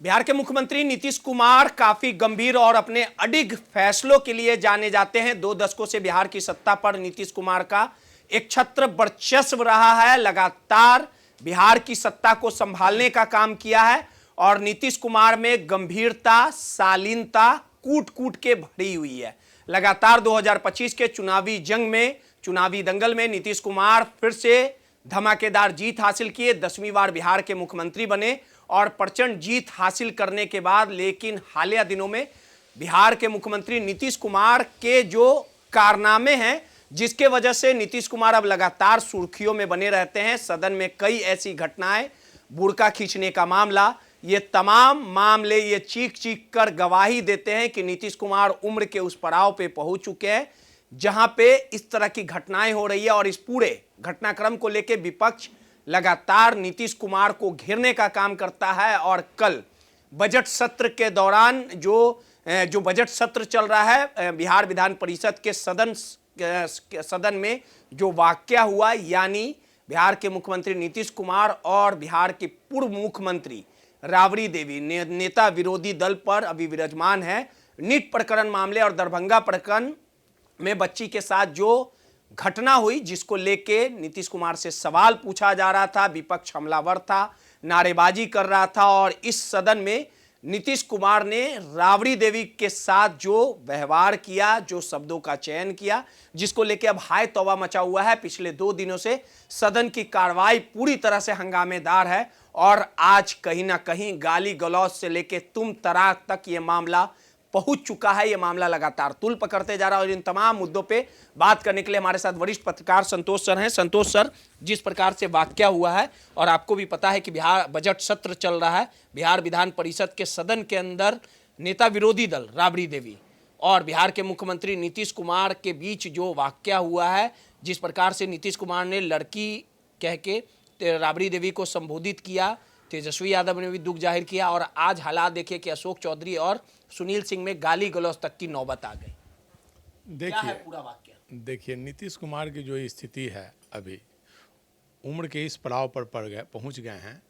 बिहार के मुख्यमंत्री नीतीश कुमार काफी गंभीर और अपने अडिग फैसलों के लिए जाने जाते हैं। 2 दशकों से बिहार की सत्ता पर नीतीश कुमार का एक छत्र वर्चस्व रहा है। लगातार बिहार की सत्ता को संभालने का काम किया है और नीतीश कुमार में गंभीरता, शालीनता कूट कूट के भरी हुई है। लगातार 2025 के चुनावी जंग में, चुनावी दंगल में नीतीश कुमार फिर से धमाकेदार जीत हासिल किए, 10वीं बार बिहार के मुख्यमंत्री बने और प्रचंड जीत हासिल करने के बाद लेकिन हालिया दिनों में बिहार के मुख्यमंत्री नीतीश कुमार के जो कारनामे हैं, जिसके वजह से नीतीश कुमार अब लगातार सुर्खियों में बने रहते हैं। सदन में कई ऐसी घटनाएं, बुर्का खींचने का मामला, ये तमाम मामले ये चीख चीख कर गवाही देते हैं कि नीतीश कुमार उम्र के उस पड़ाव पे पहुंच चुके हैं जहां पे इस तरह की घटनाएं हो रही है। और इस पूरे घटनाक्रम को लेकर विपक्ष लगातार नीतीश कुमार को घेरने का काम करता है। और कल बजट सत्र के दौरान जो बजट सत्र चल रहा है बिहार विधान परिषद के सदन में जो वाकया हुआ, यानी बिहार के मुख्यमंत्री नीतीश कुमार और बिहार के पूर्व मुख्यमंत्री राबड़ी देवी नेता विरोधी दल पर अभी विराजमान है। नीट प्रकरण मामले और दरभंगा प्रकरण में बच्ची के साथ जो घटना हुई, जिसको लेके नीतीश कुमार से सवाल पूछा जा रहा था, विपक्ष हमलावर था, नारेबाजी कर रहा था। और इस सदन में नीतीश कुमार ने राबड़ी देवी के साथ जो व्यवहार किया, जो शब्दों का चयन किया, जिसको लेके अब हाय तौबा मचा हुआ है। पिछले 2 दिनों से सदन की कार्रवाई पूरी तरह से हंगामेदार है और आज कहीं ना कहीं गाली गलौज से लेके तुम तराक तक ये मामला पहुंच चुका है। यह मामला लगातार तूल पकड़ते जा रहा है और इन तमाम मुद्दों पे बात करने के लिए हमारे साथ वरिष्ठ पत्रकार संतोष सर हैं। संतोष सर, जिस प्रकार से वाकया हुआ है और आपको भी पता है कि बिहार बजट सत्र चल रहा है, बिहार विधान परिषद के सदन के अंदर नेता विरोधी दल राबड़ी देवी और बिहार के मुख्यमंत्री नीतीश कुमार के बीच जो वाकया हुआ है, जिस प्रकार से नीतीश कुमार ने लड़की कह के राबड़ी देवी को संबोधित किया, तेजस्वी यादव ने भी दुख जाहिर किया और आज हालात देखिए कि अशोक चौधरी और सुनील सिंह में गाली गलौज तक की नौबत आ गई। देखिए पूरा वाक्य देखिए नीतीश कुमार की जो स्थिति है, अभी उम्र के इस पड़ाव पर पहुंच गए हैं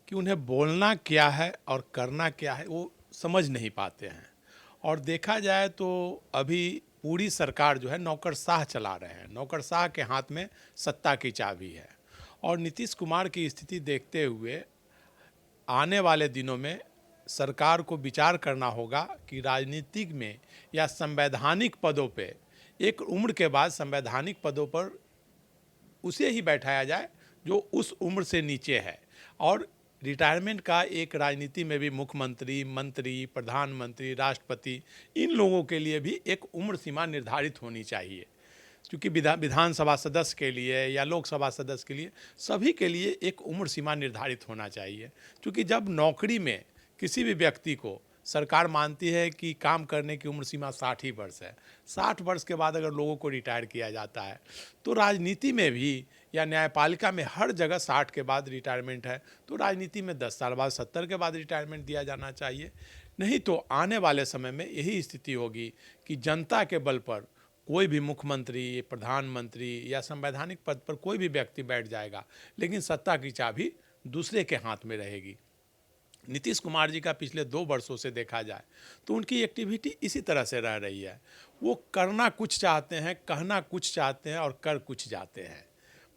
कि उन्हें बोलना क्या है और करना क्या है वो समझ नहीं पाते हैं। और देखा जाए तो अभी पूरी सरकार जो है नौकरशाह चला रहे हैं, नौकरशाह के हाथ में सत्ता की चाबी है। और नीतीश कुमार की स्थिति देखते हुए आने वाले दिनों में सरकार को विचार करना होगा कि राजनीतिक में या संवैधानिक पदों पे, एक उम्र के बाद संवैधानिक पदों पर उसे ही बैठाया जाए जो उस उम्र से नीचे है। और रिटायरमेंट का एक राजनीति में भी मुख्यमंत्री, मंत्री, प्रधानमंत्री, राष्ट्रपति, इन लोगों के लिए भी एक उम्र सीमा निर्धारित होनी चाहिए। क्योंकि विधानसभा सदस्य के लिए या लोकसभा सदस्य के लिए, सभी के लिए एक उम्र सीमा निर्धारित होना चाहिए। क्योंकि जब नौकरी में किसी भी व्यक्ति को सरकार मानती है कि काम करने की उम्र सीमा 60 ही वर्ष है, 60 वर्ष के बाद अगर लोगों को रिटायर किया जाता है, तो राजनीति में भी या न्यायपालिका में हर जगह 60 के बाद रिटायरमेंट है, तो राजनीति में 10 साल बाद 70 के बाद रिटायरमेंट दिया जाना चाहिए। नहीं तो आने वाले समय में यही स्थिति होगी कि जनता के बल पर कोई भी मुख्यमंत्री, प्रधानमंत्री या संवैधानिक पद पर कोई भी व्यक्ति बैठ जाएगा, लेकिन सत्ता की चाबी दूसरे के हाथ में रहेगी। नीतीश कुमार जी का पिछले 2 वर्षों से देखा जाए तो उनकी एक्टिविटी इसी तरह से रह रही है। वो करना कुछ चाहते हैं, कहना कुछ चाहते हैं और कर कुछ जाते हैं।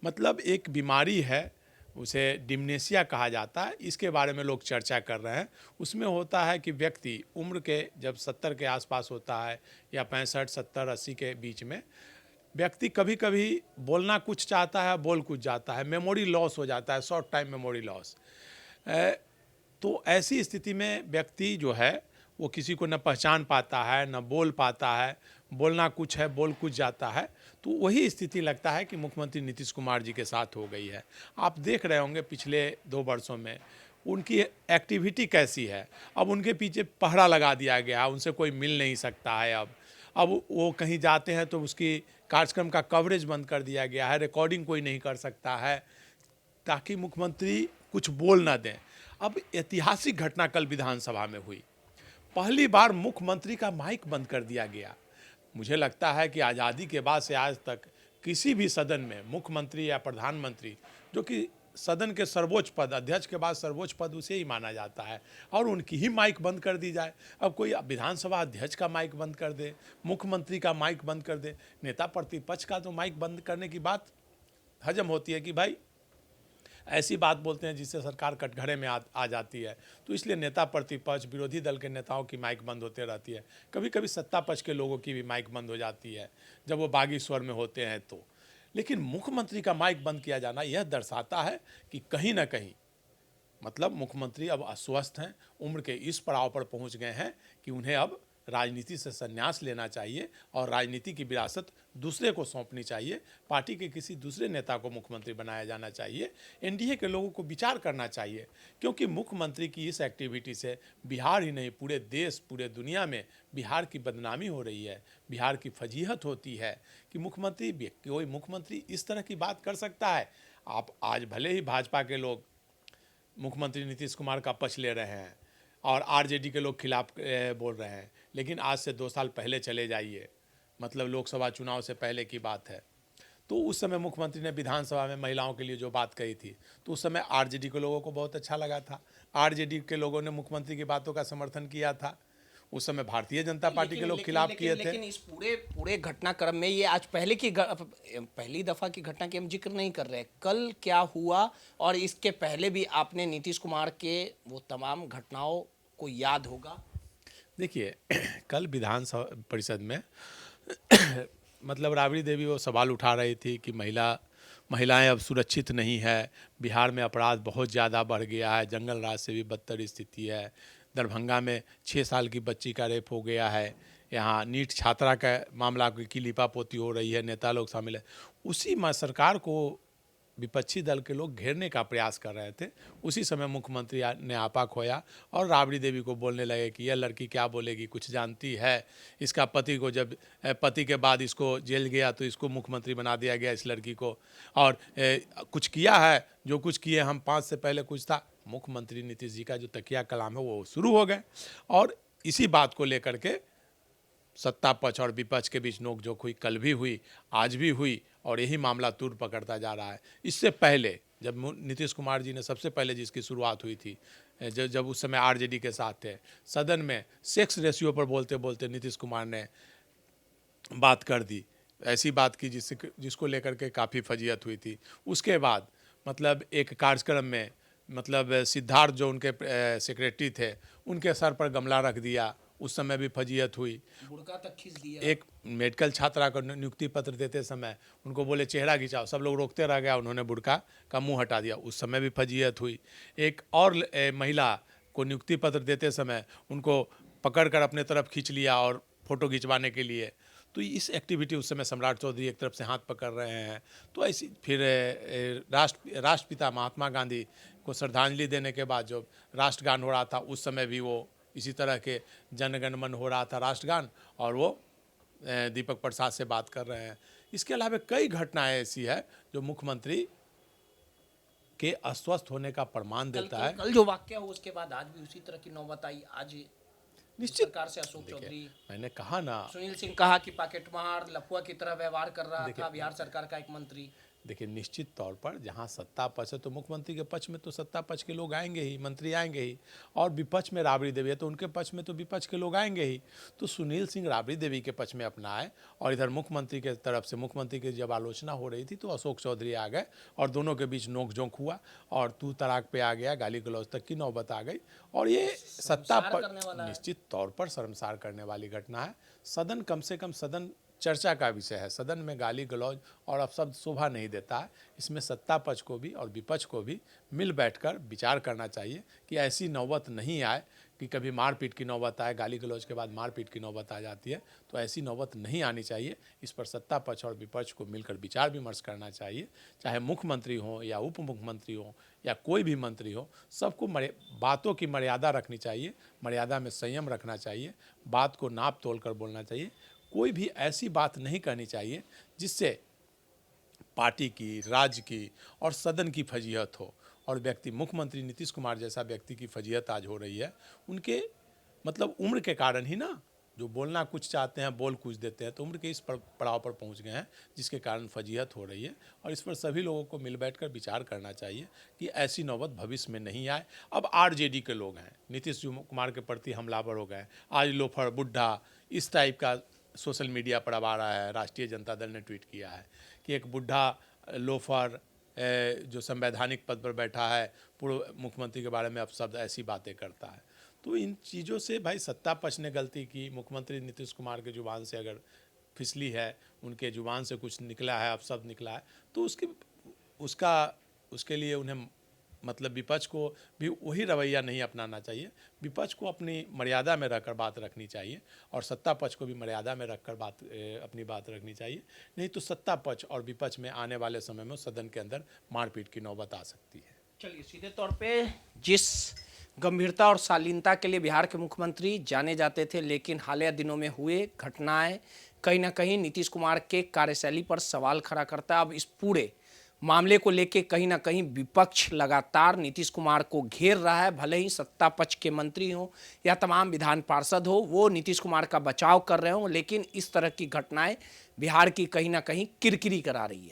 मतलब एक बीमारी है, उसे डिमेंशिया कहा जाता है, इसके बारे में लोग चर्चा कर रहे हैं। उसमें होता है कि व्यक्ति उम्र के जब 70 के आसपास होता है या 65, 70, 80 के बीच में व्यक्ति कभी कभी बोलना कुछ चाहता है, बोल कुछ जाता है, मेमोरी लॉस हो जाता है, शॉर्ट टाइम मेमोरी लॉस। तो ऐसी स्थिति में व्यक्ति जो है वो किसी को न पहचान पाता है, न बोल पाता है, बोलना कुछ है, बोल कुछ जाता है। तो वही स्थिति लगता है कि मुख्यमंत्री नीतीश कुमार जी के साथ हो गई है। आप देख रहे होंगे पिछले 2 वर्षों में उनकी एक्टिविटी कैसी है। अब उनके पीछे पहरा लगा दिया गया, उनसे कोई मिल नहीं सकता है। अब वो कहीं जाते हैं तो उसकी कार्यक्रम का कवरेज बंद कर दिया गया है, रिकॉर्डिंग कोई नहीं कर सकता है, ताकि मुख्यमंत्री कुछ बोल ना दें। अब ऐतिहासिक घटना कल विधानसभा में हुई, पहली बार मुख्यमंत्री का माइक बंद कर दिया गया। मुझे लगता है कि आज़ादी के बाद से आज तक किसी भी सदन में मुख्यमंत्री या प्रधानमंत्री, जो कि सदन के सर्वोच्च पद, अध्यक्ष के बाद सर्वोच्च पद उसे ही माना जाता है, और उनकी ही माइक बंद कर दी जाए। अब कोई विधानसभा अध्यक्ष का माइक बंद कर दे, मुख्यमंत्री का माइक बंद कर दे, नेता प्रतिपक्ष का तो माइक बंद करने की बात हजम होती है कि भाई ऐसी बात बोलते हैं जिससे सरकार कटघरे में आ जाती है। तो इसलिए नेता प्रतिपक्ष, विरोधी दल के नेताओं की माइक बंद होते रहती है, कभी कभी सत्ता पक्ष के लोगों की भी माइक बंद हो जाती है जब वो बागी स्वर में होते हैं तो। लेकिन मुख्यमंत्री का माइक बंद किया जाना यह दर्शाता है कि कहीं ना कहीं मतलब मुख्यमंत्री अब अस्वस्थ हैं, उम्र के इस पड़ाव पर पहुंच गए हैं कि उन्हें अब राजनीति से संन्यास लेना चाहिए और राजनीति की विरासत दूसरे को सौंपनी चाहिए। पार्टी के किसी दूसरे नेता को मुख्यमंत्री बनाया जाना चाहिए। एनडीए के लोगों को विचार करना चाहिए, क्योंकि मुख्यमंत्री की इस एक्टिविटी से बिहार ही नहीं पूरे देश, पूरे दुनिया में बिहार की बदनामी हो रही है, बिहार की फजीहत होती है कि कोई मुख्यमंत्री इस तरह की बात कर सकता है। आप आज भले ही भाजपा के लोग मुख्यमंत्री नीतीश कुमार का पक्ष ले रहे हैं और आरजेडी के लोग खिलाफ बोल रहे हैं, लेकिन आज से 2 साल पहले चले जाइए, मतलब लोकसभा चुनाव से पहले की बात है, तो उस समय मुख्यमंत्री ने विधानसभा में महिलाओं के लिए जो बात कही थी, तो उस समय आरजेडी के लोगों को बहुत अच्छा लगा था। आरजेडी के लोगों ने मुख्यमंत्री की बातों का समर्थन किया था। उस समय भारतीय जनता पार्टी के लोग खिलाफ किए थे। लेकिन इस पूरे घटनाक्रम में ये आज पहली दफा की घटना की हम जिक्र नहीं कर रहे, कल क्या हुआ और इसके पहले भी आपने नीतीश कुमार के वो तमाम घटनाओं को याद होगा। देखिए कल विधानसभा परिषद में मतलब राबड़ी देवी वो सवाल उठा रही थी कि महिलाएं अब सुरक्षित नहीं है, बिहार में अपराध बहुत ज़्यादा बढ़ गया है, जंगल राज से भी बदतर स्थिति है, दरभंगा में 6 साल की बच्ची का रेप हो गया है, यहाँ नीट छात्रा का मामला की लिपापोती हो रही है, नेता लोग शामिल है। उसी में सरकार को विपक्षी दल के लोग घेरने का प्रयास कर रहे थे। उसी समय मुख्यमंत्री ने आपा खोया और राबड़ी देवी को बोलने लगे कि यह लड़की क्या बोलेगी, कुछ जानती है। इसका पति को जब पति के बाद इसको जेल गया तो इसको मुख्यमंत्री बना दिया गया, इस लड़की को, और कुछ किया है, जो कुछ किए हम 5 से पहले कुछ था। मुख्यमंत्री नीतीश जी का जो तकिया कलाम है वो शुरू हो गए और इसी बात को लेकर के सत्ता पक्ष और विपक्ष के बीच नोकझोंक हुई, कल भी हुई, आज भी हुई, और यही मामला तूर पकड़ता जा रहा है। इससे पहले जब नीतीश कुमार जी ने सबसे पहले जिसकी शुरुआत हुई थी, जब उस समय आरजेडी के साथ थे, सदन में सेक्स रेशियो पर बोलते बोलते नीतीश कुमार ने बात कर दी, ऐसी बात की जिसको लेकर के काफ़ी फजीहत हुई थी। उसके बाद मतलब एक कार्यक्रम में मतलब सिद्धार्थ जो उनके सेक्रेटरी थे, उनके सर पर गमला रख दिया, उस समय भी फजीहत हुई। बुर्का तक खींच दिया। एक मेडिकल छात्रा को नियुक्ति पत्र देते समय उनको बोले चेहरा खिंचाओ, सब लोग रोकते रह गया, उन्होंने बुर्का का मुंह हटा दिया, उस समय भी फजीहत हुई। एक और महिला को नियुक्ति पत्र देते समय उनको पकड़कर अपने तरफ खींच लिया और फोटो खिंचवाने के लिए। तो इस एक्टिविटी उस समय सम्राट चौधरी एक तरफ से हाथ पकड़ रहे हैं। तो ऐसी फिर राष्ट्रपिता महात्मा गांधी को श्रद्धांजलि देने के बाद जो राष्ट्रगान हो रहा था, उस समय भी वो इसी तरह के जनगण मन हो रहा था राष्ट्रगान, और वो दीपक प्रसाद से बात कर रहे हैं। इसके अलावा कई घटनाएं ऐसी है जो मुख्यमंत्री के अस्वस्थ होने का प्रमाण देता है। कल जो वाक्य हो उसके बाद आज भी उसी तरह की नौबत आई। आज निश्चित सरकार से अशोक चौधरी, मैंने कहा ना, सुनील सिंह कहा कि पॉकेटमार लफुआ की तरह व्यवहार कर रहा था बिहार सरकार का एक मंत्री। देखिए निश्चित तौर पर जहां सत्ता पक्ष है तो मुख्यमंत्री के पक्ष में तो सत्ता पक्ष के लोग आएंगे ही, मंत्री आएंगे ही, और विपक्ष में राबड़ी देवी है तो उनके पक्ष में तो विपक्ष के लोग आएंगे ही। तो सुनील सिंह राबड़ी देवी के पक्ष में अपना आए, और इधर मुख्यमंत्री के तरफ से मुख्यमंत्री की जब आलोचना हो रही थी तो अशोक चौधरी आ गए और दोनों के बीच नोकझोंक हुआ और तू तड़ाक पे आ गया, गाली गलौज तक की नौबत आ गई। और ये सत्ता पर निश्चित तौर पर शर्मसार करने वाली घटना है। सदन कम से कम सदन चर्चा का विषय है, सदन में गाली गलौज और अपशब्द शोभा नहीं देता है। इसमें सत्ता पक्ष को भी और विपक्ष को भी मिल बैठकर विचार करना चाहिए कि ऐसी नौबत नहीं आए कि कभी मारपीट की नौबत आए, गाली गलौज के बाद मारपीट की नौबत आ जाती है, तो ऐसी नौबत नहीं आनी चाहिए। इस पर सत्ता पक्ष और विपक्ष को मिलकर विचार विमर्श करना चाहिए, चाहे मुख्यमंत्री हो या उप मुख्यमंत्री हो या कोई भी मंत्री हो, सबको बातों की मर्यादा रखनी चाहिए, मर्यादा में संयम रखना चाहिए, बात को नाप तोल कर बोलना चाहिए। कोई भी ऐसी बात नहीं करनी चाहिए जिससे पार्टी की, राज्य की और सदन की फजीहत हो। और व्यक्ति मुख्यमंत्री नीतीश कुमार जैसा व्यक्ति की फजीहत आज हो रही है, उनके मतलब उम्र के कारण ही ना, जो बोलना कुछ चाहते हैं बोल कुछ देते हैं, तो उम्र के इस पड़ाव पर पहुंच गए हैं जिसके कारण फजीहत हो रही है। और इस पर सभी लोगों को मिल बैठकर विचार करना चाहिए कि ऐसी नौबत भविष्य में नहीं आए। अब आरजेडी के लोग हैं, नीतीश कुमार के प्रति हमलावर हो गए, आज लोफर बुढ़ा इस टाइप का सोशल मीडिया पर अब आ रहा है। राष्ट्रीय जनता दल ने ट्वीट किया है कि एक बुढ़ा लोफर जो संवैधानिक पद पर बैठा है, पूर्व मुख्यमंत्री के बारे में अपशब्द ऐसी बातें करता है। तो इन चीज़ों से भाई सत्ता पक्ष ने गलती की। मुख्यमंत्री नीतीश कुमार के जुबान से अगर फिसली है, उनके जुबान से कुछ निकला है, अपशब्द निकला है, तो उसके लिए उन्हें मतलब विपक्ष को भी वही रवैया नहीं अपनाना चाहिए। विपक्ष को अपनी मर्यादा में रखकर बात रखनी चाहिए और सत्ता पक्ष को भी मर्यादा में रखकर अपनी बात रखनी चाहिए। नहीं तो सत्ता पक्ष और विपक्ष में आने वाले समय में सदन के अंदर मारपीट की नौबत आ सकती है। चलिए, सीधे तौर पे जिस गंभीरता और शालीनता के लिए बिहार के मुख्यमंत्री जाने जाते थे, लेकिन हालिया दिनों में हुए घटनाएं कहीं ना कहीं नीतीश कुमार के कार्यशैली पर सवाल खड़ा करता है। अब इस पूरे मामले को लेके कहीं ना कहीं विपक्ष लगातार नीतीश कुमार को घेर रहा है। भले ही सत्ता पक्ष के मंत्री हों या तमाम विधान पार्षद हो, वो नीतीश कुमार का बचाव कर रहे हों, लेकिन इस तरह की घटनाएं बिहार की कहीं ना कहीं किरकिरी करा रही है।